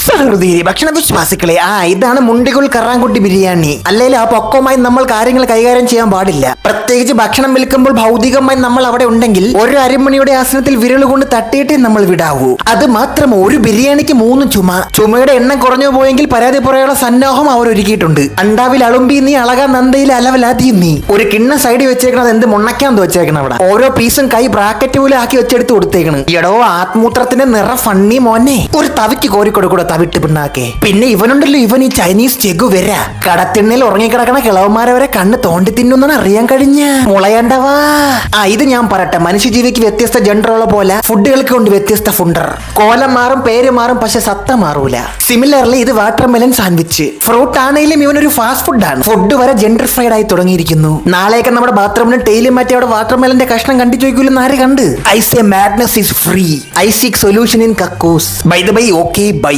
സഹൃദയ ഭക്ഷണ വിശ്വാസികളെ, ഇതാണ് മുണ്ടികുൽ കറാൻകുട്ടി ബിരിയാണി. അല്ലെങ്കിൽ ആ പൊക്കവുമായി നമ്മൾ കാര്യങ്ങൾ കൈകാര്യം ചെയ്യാൻ പാടില്ല. പ്രത്യേകിച്ച് ഭക്ഷണം വിൽക്കുമ്പോൾ ഭൗതികമായി നമ്മൾ അവിടെ ഉണ്ടെങ്കിൽ ഒരു അരിമണിയുടെ ആസനത്തിൽ വിരലുകൊണ്ട് തട്ടിയിട്ടേ നമ്മൾ വിടാവൂ. അത് മാത്രം, ഒരു ബിരിയാണിക്ക് 3 ചുമയുടെ എണ്ണം കുറഞ്ഞു പോയെങ്കിൽ പരാതി പറയാനുള്ള സന്നാഹം അവർ ഒരുക്കിയിട്ടുണ്ട്. അണ്ടാവിൽ അളുമ്പി നീ അളകാൻ നന്ദയിൽ അലവലാതി നീ. ഒരു കിണ്ണ സൈഡിൽ വെച്ചേക്കണത് എന്ത് മുണ്ണയ്ക്കാന്ന് വെച്ചേക്കണം. അവിടെ ഓരോ പീസും കൈ ബ്രാക്കറ്റ് പോലെ ആക്കി വെച്ചെടുത്ത് കൊടുത്തേക്കണ്. എടോ ആത്മൂത്രത്തിന്റെ നിറ ഫണ്ണി മോനെ, ഒരു തവിക്ക് കോരിക്കൊടുക്കൂടെ തവിട്ട് പിണ്ണാക്കെ. പിന്നെ ഇവനുണ്ടല്ലോ, ഇവൻ ഈ ചൈനീസ് ചെഗു വര കടത്തിണ്ണയിൽ ഉറങ്ങിക്കിടക്കണ കിളവന്മാരെ വരെ കണ്ണ് തോണ്ടി തിന്നുന്നാണ് അറിയാൻ കഴിഞ്ഞ. മുളയണ്ടവാ. ഇത് ഞാൻ പറട്ടെ, മനുഷ്യജീവിക്ക് വ്യത്യസ്ത ജെൻഡറുള്ള പോലെ ഫുഡുകൾക്ക് കൊണ്ട് വ്യത്യസ്ത ഫുണ്ടർ. കോലം മാറും, പേര് മാറും, പക്ഷെ സത്ത മാറൂല. സിമിലർലി ഇത് വാട്ടർ മെലൻ സാൻഡ്വിച്ച്. ഫ്രൂട്ട് ആണെങ്കിലും ഇവനൊരു ഫാസ്റ്റ് ഫുഡാണ്. ഫുഡ് വരെ ജെൻഡർ ഫ്രൈഡ് ആയി തുടങ്ങിയിരിക്കുന്നു. നാളെയൊക്കെ നമ്മുടെ ബാത്റൂമിന് ടൈലും മറ്റേ അവിടെ വാട്ടർ മെലന്റെ കഷ്ണം കണ്ടു ചോദിക്കൂലെന്ന് ആര് കണ്ട്? I say madness is free. I seek solution in കക്കൂസ്. By the by, okay by.